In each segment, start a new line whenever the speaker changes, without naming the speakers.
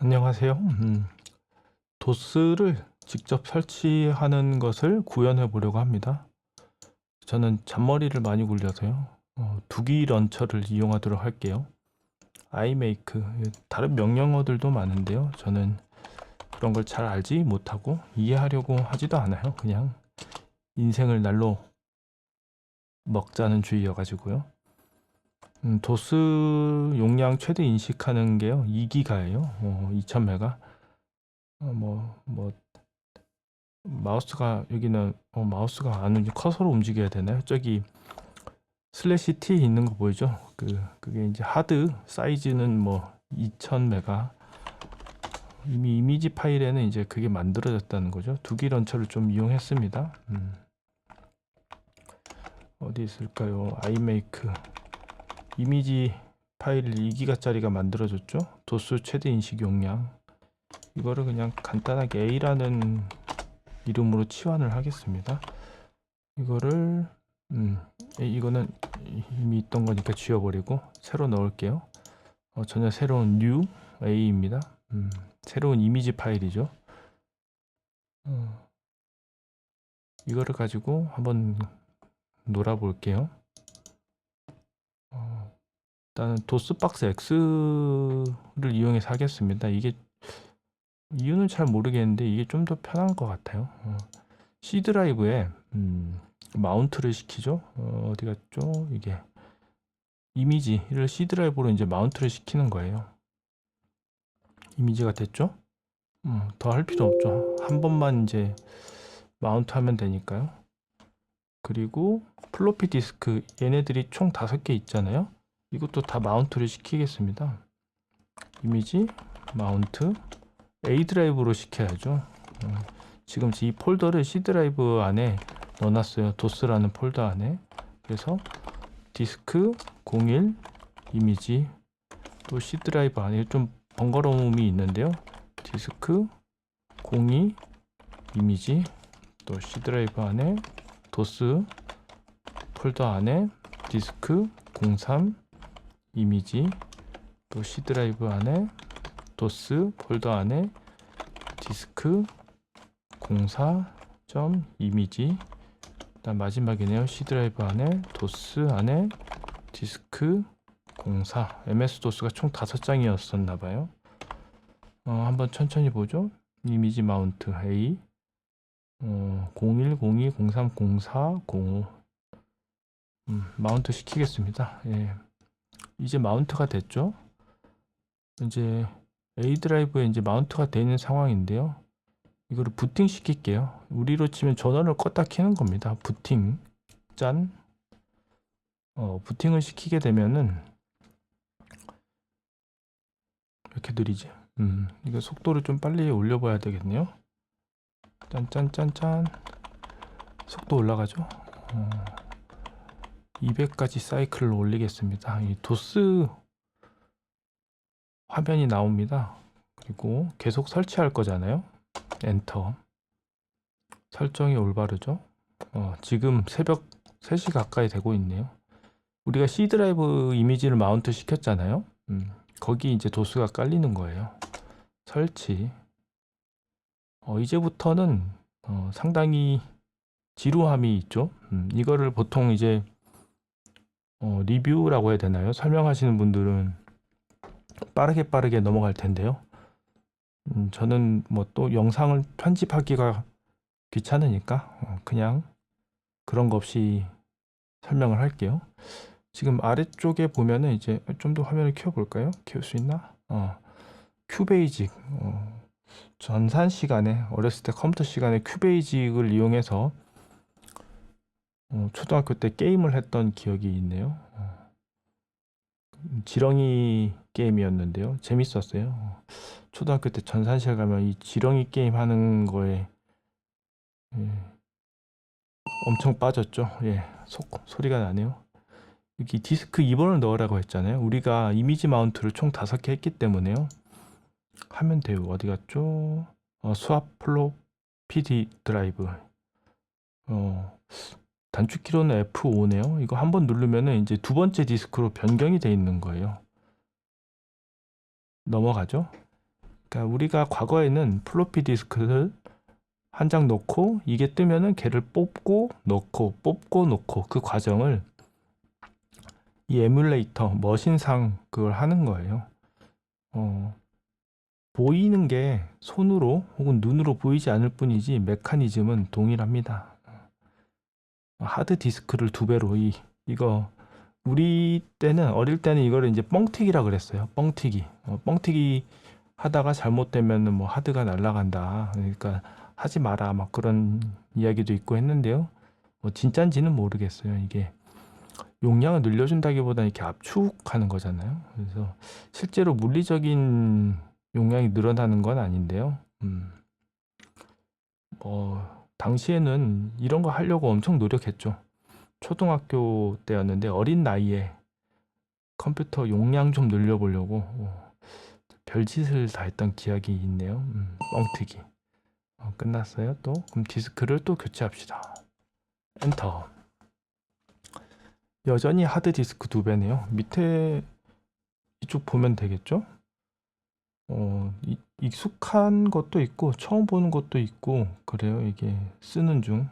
안녕하세요. 도스를 직접 설치하는 것을 구현해 보려고 합니다. 저는 잔머리를 많이 굴려서요. 두기 런처를 이용하도록 할게요. iMake, 다른 명령어들도 많은데요. 저는 그런 걸 잘 알지 못하고 이해하려고 하지도 않아요. 그냥 인생을 날로 먹자는 주의여가지고요. 도스 용량 최대 인식하는 게요. 2기가예요. 2000메가. 마우스가 여기는 마우스가 안 커서로 움직여야 되나요? 저기 슬래시 T 있는 거 보이죠? 그게 이제 하드 사이즈는 뭐 2000메가. 이미 이미지 파일에는 이제 그게 만들어졌다는 거죠. 두기 런처를 좀 이용했습니다. 어디 있을까요? iMake 이미지 파일 2기가짜리가 만들어졌죠. 도스 최대 인식 용량. 이거를 그냥 간단하게 A라는 이름으로 치환을 하겠습니다. 이거를 이거는 이미 있던 거니까 지워버리고 새로 넣을게요. 전혀 새로운 new A입니다. 새로운 이미지 파일이죠. 이거를 가지고 한번 놀아볼게요. 일단은 도스박스 X를 이용해서 하겠습니다. 이게 이유는 잘 모르겠는데 이게 좀 더 편한 것 같아요. C 드라이브에 마운트를 시키죠. 어디 갔죠? 이게 이미지를 C 드라이브로 이제 마운트를 시키는 거예요. 이미지가 됐죠? 더 할 필요 없죠. 한 번만 이제 마운트 하면 되니까요. 그리고 플로피 디스크 얘네들이 총 5개 있잖아요. 이것도 다 마운트를 시키겠습니다. 이미지 마운트 A 드라이브로 시켜야죠. 지금 이 폴더를 C 드라이브 안에 넣어놨어요. 도스라는 폴더 안에. 그래서 디스크 01 이미지 또 C 드라이브 안에 좀 번거로움이 있는데요. 디스크 02 이미지 또 C 드라이브 안에 도스 폴더 안에 디스크 03 이미지 또 C 드라이브 안에 도스 폴더 안에 디스크 04 이미지. 일단 마지막이네요. C 드라이브 안에 도스 안에 디스크 04 MS 도스가 총 5장이었었나봐요. 한번 천천히 보죠. 이미지 마운트 A 01, 02, 03, 04, 05 마운트 시키겠습니다. 예. 이제 마운트가 됐죠. 이제 A 드라이브에 이제 마운트가 되는 상황인데요. 이거를 부팅 시킬게요. 우리로 치면 전원을 껐다 켜는 겁니다. 부팅 짠. 부팅을 시키게 되면은 이렇게 느리지. 이거 속도를 좀 빨리 올려봐야 되겠네요. 짠짠짠짠. 속도 올라가죠. 200까지 사이클을 올리겠습니다. 이 도스 화면이 나옵니다. 그리고 계속 설치할 거잖아요. 엔터. 설정이 올바르죠. 지금 새벽 3시 가까이 되고 있네요. 우리가 C 드라이브 이미지를 마운트 시켰잖아요. 거기 이제 도스가 깔리는 거예요. 설치. 이제부터는 상당히 지루함이 있죠. 이거를 보통 이제 리뷰라고 해야 되나요? 설명하시는 분들은 빠르게 넘어갈 텐데요. 저는 뭐 또 영상을 편집하기가 귀찮으니까 그냥 그런 거 없이 설명을 할게요. 지금 아래쪽에 보면은 이제 좀 더 화면을 키워볼까요? 키울 수 있나? 큐베이직. 전산 시간에 어렸을 때 컴퓨터 시간에 큐베이직을 이용해서 초등학교 때 게임을 했던 기억이 있네요. 지렁이 게임이었는데요. 재밌었어요. 초등학교 때 전산실 가면 이 지렁이 게임 하는 거에 엄청 빠졌죠. 예, 소리가 나네요. 여기 디스크 2번을 넣으라고 했잖아요. 우리가 이미지 마운트를 총 5개 했기 때문에요. 하면 돼요. 어디 갔죠? 수압 플로피 드라이브. 단축키로는 F5네요. 이거 한번 누르면은 이제 두 번째 디스크로 변경이 되어 있는 거예요. 넘어가죠. 그러니까 우리가 과거에는 플로피 디스크를 한 장 넣고 이게 뜨면은 걔를 뽑고 넣고 뽑고 넣고 그 과정을 이 에뮬레이터 머신상 그걸 하는 거예요. 보이는 게 손으로 혹은 눈으로 보이지 않을 뿐이지 메커니즘은 동일합니다. 하드 디스크를 두 배로 이거 우리 때는 어릴 때는 이거를 이제 뻥튀기라 그랬어요. 뻥튀기. 뻥튀기 하다가 잘못되면은 뭐 하드가 날아간다. 그러니까 하지 마라. 막 그런 이야기도 있고 했는데요. 뭐 진짠지는 모르겠어요. 이게 용량을 늘려준다기보다 이렇게 압축하는 거잖아요. 그래서 실제로 물리적인 용량이 늘어나는 건 아닌데요. 당시에는 이런 거 하려고 엄청 노력했죠. 초등학교 때였는데 어린 나이에 컴퓨터 용량 좀 늘려보려고 별짓을 다 했던 기억이 있네요. 뻥튀기. 끝났어요. 또 그럼 디스크를 또 교체합시다. 엔터. 여전히 하드 디스크 두 배네요. 밑에 이쪽 보면 되겠죠? 익숙한 것도 있고 처음 보는 것도 있고 그래요. 이게 쓰는 중.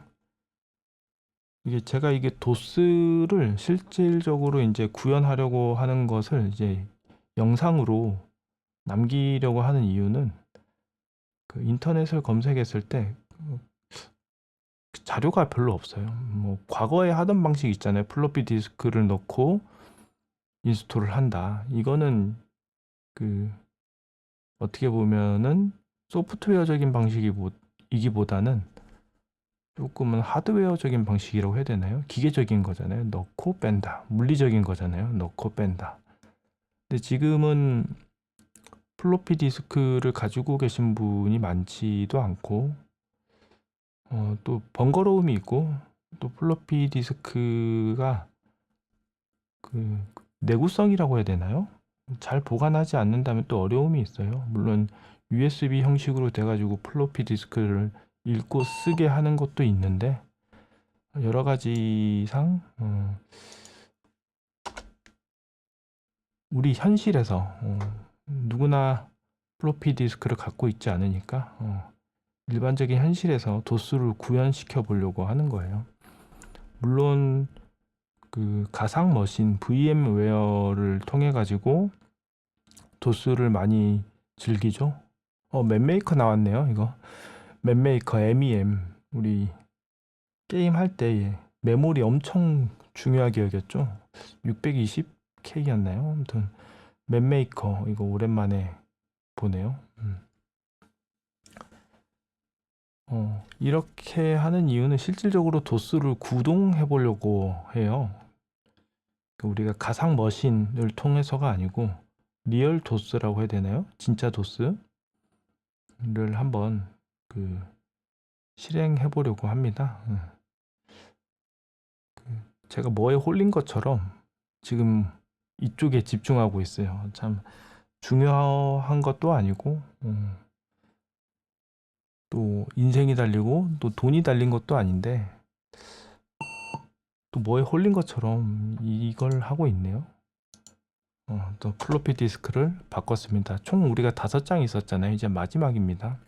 이게 제가 이게 도스를 실질적으로 이제 구현하려고 하는 것을 이제 영상으로 남기려고 하는 이유는 그 인터넷을 검색했을 때 자료가 별로 없어요. 뭐 과거에 하던 방식 있잖아요. 플로피 디스크를 넣고 인스톨을 한다. 이거는 그 어떻게 보면은 소프트웨어적인 방식이기보다는 조금은 하드웨어적인 방식이라고 해야 되나요? 기계적인 거잖아요. 넣고 뺀다. 물리적인 거잖아요. 넣고 뺀다. 근데 지금은 플로피 디스크를 가지고 계신 분이 많지도 않고 또 번거로움이 있고 또 플로피 디스크가 그 내구성이라고 해야 되나요? 잘 보관하지 않는다면 또 어려움이 있어요. 물론 USB 형식으로 돼가지고 플로피 디스크를 읽고 쓰게 하는 것도 있는데 여러 가지상 우리 현실에서 누구나 플로피 디스크를 갖고 있지 않으니까 일반적인 현실에서 도수를 구현시켜 보려고 하는 거예요. 물론 그 가상 머신 VM웨어를 통해 가지고 도수를 많이 즐기죠. 맵메이커 나왔네요. 이거 맵메이커 MEM 우리 게임 할 때 메모리 엄청 중요하게 여겼죠. 620K였나요? 아무튼 맵메이커 이거 오랜만에 보네요. 이렇게 하는 이유는 실질적으로 도스를 구동해 보려고 해요. 우리가 가상 머신을 통해서가 아니고 리얼 도스라고 해야 되나요? 진짜 도스를 한번 그 실행해 보려고 합니다. 제가 뭐에 홀린 것처럼 지금 이쪽에 집중하고 있어요. 참 중요한 것도 아니고 또 인생이 달리고 또 돈이 달린 것도 아닌데 또 뭐에 홀린 것처럼 이걸 하고 있네요. 또 플로피 디스크를 바꿨습니다. 총 우리가 5장 있었잖아요. 이제 마지막입니다.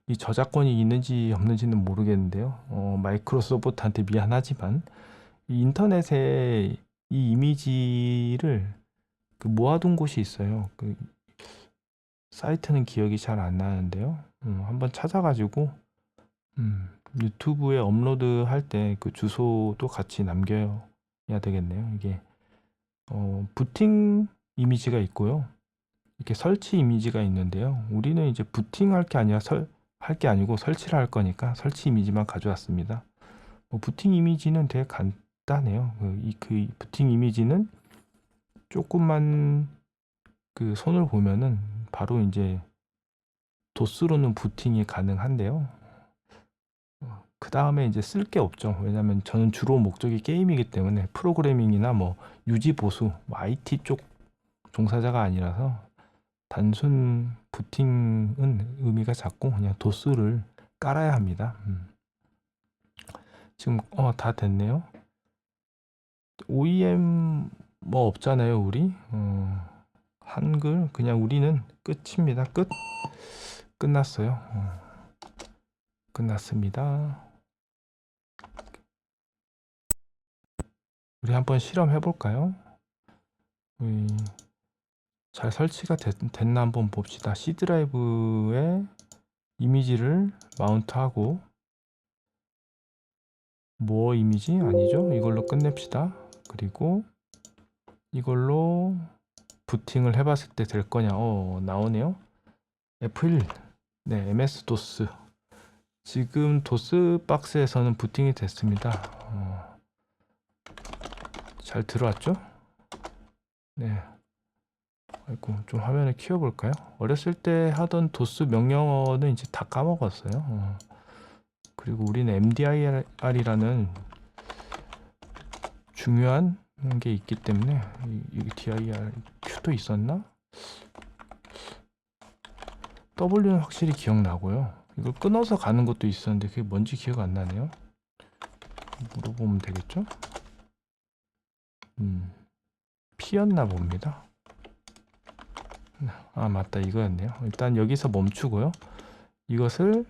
이 저작권이 있는지 없는지는 모르겠는데요. 마이크로소프트한테 미안하지만 이 인터넷에 이 이미지를 그 모아둔 곳이 있어요. 그 사이트는 기억이 잘 안 나는데요. 한번 찾아가지고 유튜브에 업로드 할 때 그 주소도 같이 남겨야 되겠네요. 이게 부팅 이미지가 있고요. 이렇게 설치 이미지가 있는데요. 우리는 이제 부팅할 게 아니라 할 게 아니고 설치를 할 거니까 설치 이미지만 가져왔습니다. 부팅 이미지는 되게 간단해요. 그 부팅 이미지는 조금만 그 손을 보면은 바로 이제 도스로는 부팅이 가능한데요. 그 다음에 이제 쓸 게 없죠. 왜냐면 저는 주로 목적이 게임이기 때문에 프로그래밍이나 뭐 유지 보수, 뭐 IT 쪽 종사자가 아니라서 단순 부팅은 의미가 작고 그냥 도스를 깔아야 합니다. 지금 다 됐네요. OEM 뭐 없잖아요, 우리. 한글 그냥 우리는 끝입니다. 끝났어요. 끝났습니다. 우리 한번 실험해 볼까요? 잘 설치가 됐나 한번 봅시다. C 드라이브에 이미지를 마운트하고 뭐 이미지? 아니죠? 이걸로 끝냅시다. 그리고 이걸로 부팅을 해봤을 때 될 거냐? 나오네요. F1 네, MS 도스. 지금 도스 박스에서는 부팅이 됐습니다. 잘 들어왔죠? 네. 아이고, 좀 화면을 키워볼까요? 어렸을 때 하던 도스 명령어는 이제 다 까먹었어요. 그리고 우리는 MDIR이라는 중요한 게 있기 때문에 여기 dir q도 있었나? W는 확실히 기억나고요. 이걸 끊어서 가는 것도 있었는데 그게 뭔지 기억 안 나네요. 물어보면 되겠죠? P였나 봅니다. 아 맞다, 이거였네요. 일단 여기서 멈추고요. 이것을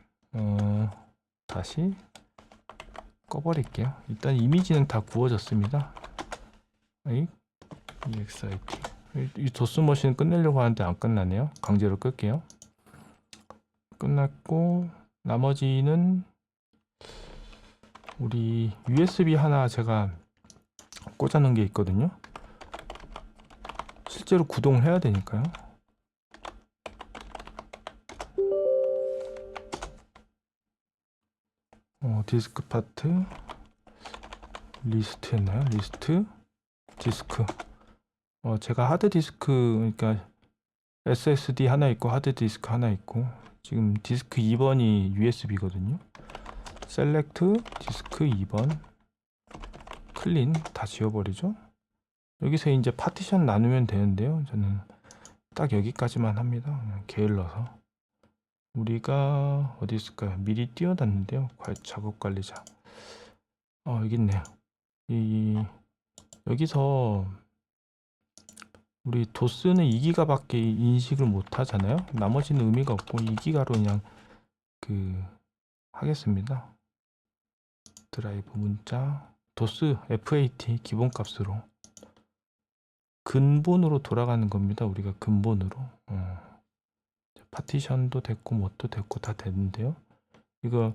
다시 꺼버릴게요. 일단 이미지는 다 구워졌습니다. EXIT. 이 도스 머신 끝내려고 하는데 안 끝나네요. 강제로 끌게요. 끝났고 나머지는 우리 USB 하나 제가 꽂아놓은 게 있거든요. 실제로 구동을 해야 되니까요. 디스크 파트 리스트였나요? 리스트 디스크. 제가 하드 디스크, 그러니까 SSD 하나 있고 하드 디스크 하나 있고, 지금 디스크 2번이 USB거든요. 셀렉트 디스크 2번 클린 다 지워버리죠. 여기서 이제 파티션 나누면 되는데요. 저는 딱 여기까지만 합니다. 그냥 게을러서. 우리가 어디 있을까요? 미리 띄워놨는데요. 작업 관리자. 여기 있네요. 여기서 우리 도스는 2기가밖에 인식을 못 하잖아요. 나머지는 의미가 없고 2기가로 그냥 하겠습니다. 드라이브 문자 도스 FAT 기본값으로 근본으로 돌아가는 겁니다. 우리가 근본으로. 파티션도 됐고 뭣도 됐고 다 됐는데요. 이거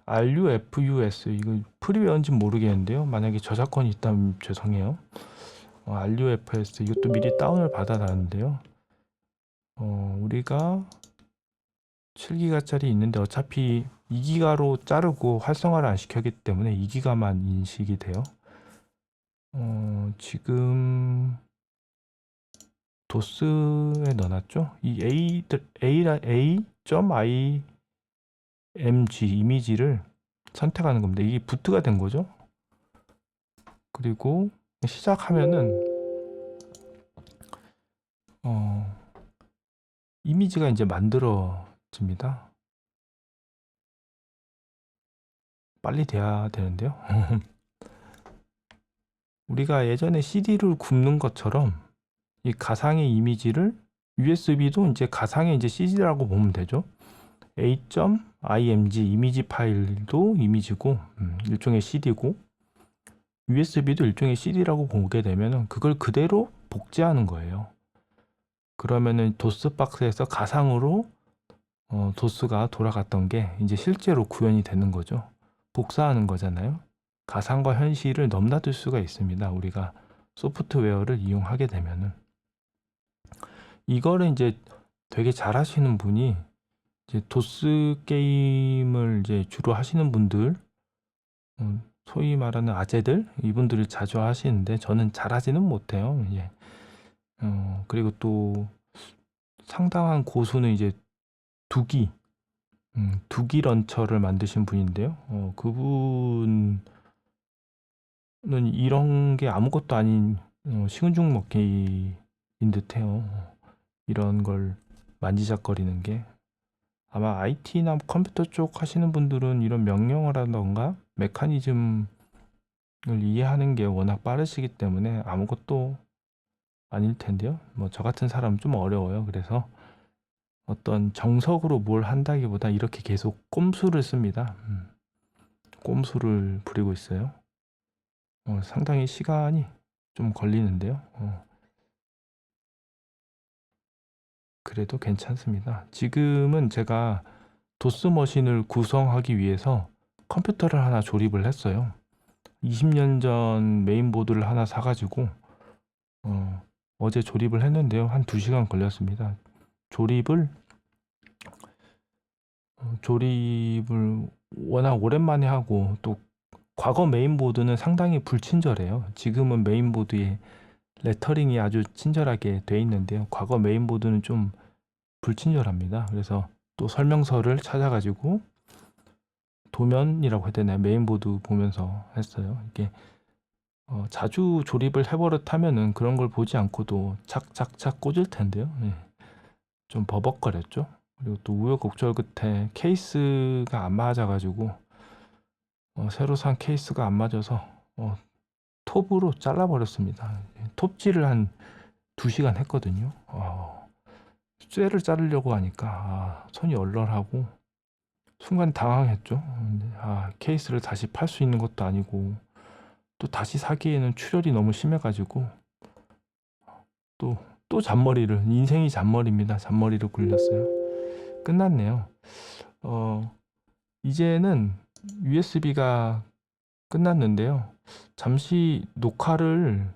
RUFUS 이거 프리웨어인지 모르겠는데요. 만약에 저작권이 있다면 죄송해요. RUFS 이것도 미리 다운을 받아놨는데요. 우리가 7기가짜리 있는데 어차피 2기가로 자르고 활성화를 안 시켰기 때문에 2기가만 인식이 돼요. 지금 도스에 넣어놨죠. 이 A.img 이미지를 선택하는 겁니다. 이게 부트가 된 거죠. 그리고 시작하면은 이미지가 이제 만들어집니다. 빨리 돼야 되는데요. 우리가 예전에 CD를 굽는 것처럼 이 가상의 이미지를 USB도 이제 가상의 이제 CD라고 보면 되죠. A.img 이미지 파일도 이미지고 일종의 CD고 USB도 일종의 CD라고 보게 되면은 그걸 그대로 복제하는 거예요. 그러면은 도스 박스에서 가상으로 도스가 돌아갔던 게 이제 실제로 구현이 되는 거죠. 복사하는 거잖아요. 가상과 현실을 넘나들 수가 있습니다. 우리가 소프트웨어를 이용하게 되면은 이거를 이제 되게 잘 하시는 분이 이제 도스 게임을 이제 주로 하시는 분들, 소위 말하는 아재들 이분들이 자주 하시는데 저는 잘 하지는 못해요. 예. 그리고 또 상당한 고수는 이제 두기 런처를 만드신 분인데요. 그분은 이런 게 아무것도 아닌 식은 죽 먹기인 듯해요. 이런 걸 만지작거리는 게 아마 IT나 컴퓨터 쪽 하시는 분들은 이런 명령어라던가 메커니즘을 이해하는 게 워낙 빠르시기 때문에 아무것도 아닐 텐데요. 뭐 저 같은 사람은 좀 어려워요. 그래서 어떤 정석으로 뭘 한다기보다 이렇게 계속 꼼수를 씁니다. 꼼수를 부리고 있어요. 상당히 시간이 좀 걸리는데요. 그래도 괜찮습니다. 지금은 제가 도스 머신을 구성하기 위해서 컴퓨터를 하나 조립을 했어요. 20년 전 메인보드를 하나 사가지고 어제 조립을 했는데요. 한 2시간 걸렸습니다. 조립을 워낙 오랜만에 하고, 또 과거 메인보드는 상당히 불친절해요. 지금은 메인보드에 레터링이 아주 친절하게 돼 있는데요. 과거 메인보드는 좀 불친절합니다. 그래서 또 설명서를 찾아가지고 도면이라고 해야 되나요? 메인보드 보면서 했어요. 이게 자주 조립을 해버릇하면은 그런 걸 보지 않고도 착착착 꽂을 텐데요. 예. 좀 버벅거렸죠. 그리고 또 우여곡절 끝에 케이스가 안 맞아가지고 새로 산 케이스가 안 맞아서 톱으로 잘라버렸습니다. 톱질을 한 2시간 했거든요. 쇠를 자르려고 하니까 손이 얼얼하고 순간 당황했죠. 케이스를 다시 팔 수 있는 것도 아니고 또 다시 사기에는 출혈이 너무 심해가지고 또 잔머리를, 인생이 잔머리입니다. 잔머리를 굴렸어요. 끝났네요. 이제는 USB가 끝났는데요. 잠시 녹화를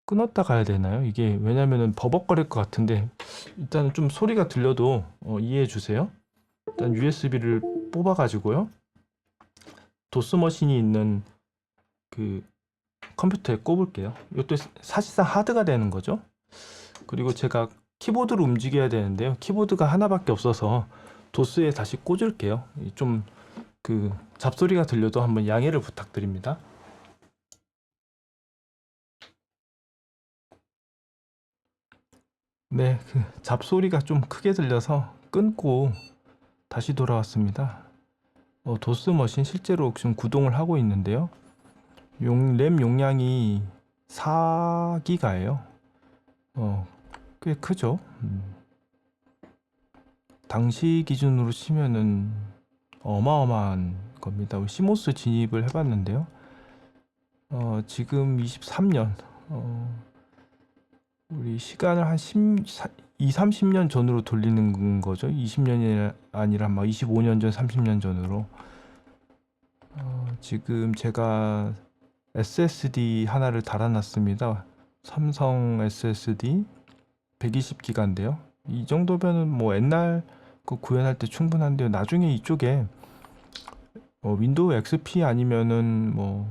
끊었다 가야 되나요? 이게 왜냐면은 버벅거릴 것 같은데 일단은 좀 소리가 들려도 이해해 주세요. 일단 USB를 뽑아 가지고요. 도스 머신이 있는 그 컴퓨터에 꼽을게요. 이것도 사실상 하드가 되는 거죠. 그리고 제가 키보드를 움직여야 되는데요. 키보드가 하나밖에 없어서 도스에 다시 꽂을게요. 좀 그 잡소리가 들려도 한번 양해를 부탁드립니다. 네, 그 잡소리가 좀 크게 들려서 끊고 다시 돌아왔습니다. 도스 머신 실제로 지금 구동을 하고 있는데요. 램 용량이 4기가예요. 꽤 크죠. 당시 기준으로 치면은 어마어마한 겁니다. 시모스 진입을 해봤는데요. 지금 23년, 우리 시간을 한 30년 전으로 돌리는 거죠. 20년이 아니라 막 25년 전, 30년 전으로. 지금 제가 SSD 하나를 달아놨습니다. 삼성 SSD 120기가인데요. 이 정도면은 뭐 옛날 거 구현할 때 충분한데요. 나중에 이쪽에 윈도우 XP 아니면은 뭐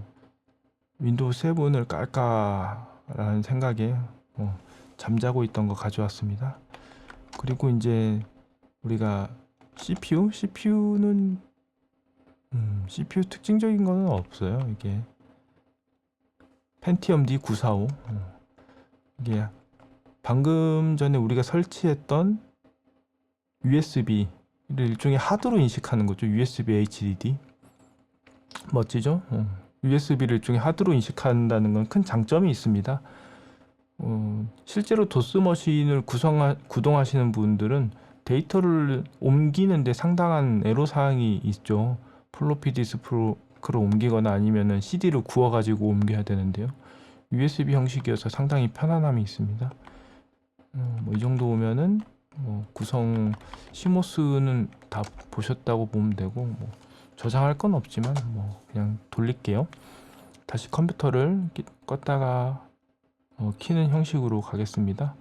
윈도우 7을 깔까라는 생각에 잠자고 있던 거 가져왔습니다. 그리고 이제 우리가 CPU는 CPU 특징적인 거는 없어요. 이게 펜티엄 D945 이게 방금 전에 우리가 설치했던 USB를 일종의 하드로 인식하는 거죠. USB HDD 멋지죠? USB를 일종의 하드로 인식한다는 건 큰 장점이 있습니다. 실제로 도스 머신을 구동하시는 분들은 데이터를 옮기는데 상당한 애로사항이 있죠. 플로피 디스크로 옮기거나 아니면은 CD를 구워가지고 옮겨야 되는데요. USB 형식이어서 상당히 편안함이 있습니다. 이 정도 오면은 구성 시모스는 다 보셨다고 보면 되고 저장할 건 없지만 그냥 돌릴게요. 다시 컴퓨터를 껐다가 키는 형식으로 가겠습니다.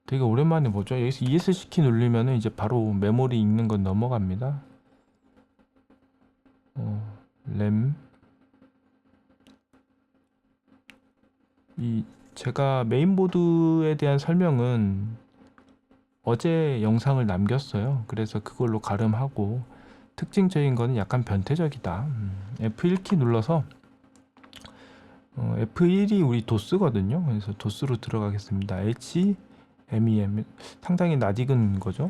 되게 오랜만에 보죠. 여기서 ESC 키 누르면은 이제 바로 메모리 읽는 건 넘어갑니다. 램 제가 메인보드에 대한 설명은 어제 영상을 남겼어요. 그래서 그걸로 가름하고 특징적인 거는 약간 변태적이다. F1키 눌러서 F1이 우리 도스거든요. 그래서 도스로 들어가겠습니다. HMEM 상당히 낯익은 거죠.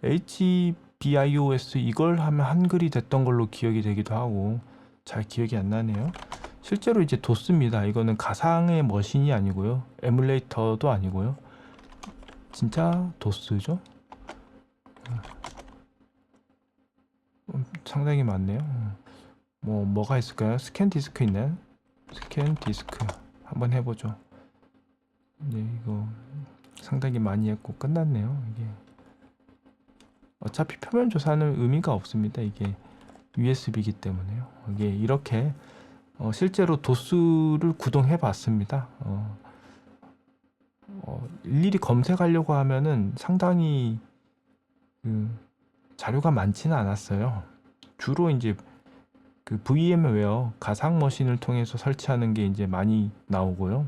HBIOS 이걸 하면 한글이 됐던 걸로 기억이 되기도 하고 잘 기억이 안 나네요. 실제로 이제 도스입니다. 이거는 가상의 머신이 아니고요. 에뮬레이터도 아니고요. 진짜 도스죠. 상당히 많네요. 뭐가 있을까요? 스캔 디스크 있나요? 스캔 디스크 한번 해보죠. 네, 이거 상당히 많이 했고 끝났네요. 이게 어차피 표면 조사는 의미가 없습니다. 이게 USB이기 때문에요. 이게 이렇게 실제로 도스를 구동해 봤습니다. 일일이 검색하려고 하면은 상당히 자료가 많지는 않았어요. 주로 이제 그 VM웨어 가상 머신을 통해서 설치하는 게 이제 많이 나오고요.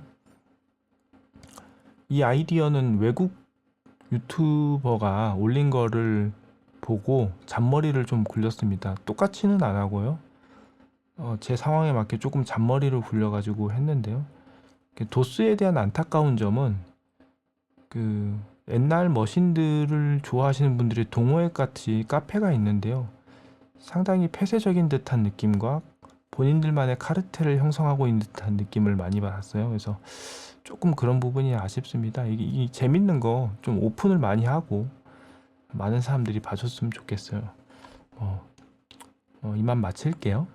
이 아이디어는 외국 유튜버가 올린 거를 보고 잔머리를 좀 굴렸습니다. 똑같이는 안 하고요. 제 상황에 맞게 조금 잔머리를 굴려가지고 했는데요. 도스에 대한 안타까운 점은 그 옛날 머신들을 좋아하시는 분들이 동호회 같이 카페가 있는데요. 상당히 폐쇄적인 듯한 느낌과 본인들만의 카르텔을 형성하고 있는 듯한 느낌을 많이 받았어요. 그래서 조금 그런 부분이 아쉽습니다. 이게 재밌는 거 좀 오픈을 많이 하고 많은 사람들이 봐줬으면 좋겠어요. 이만 마칠게요.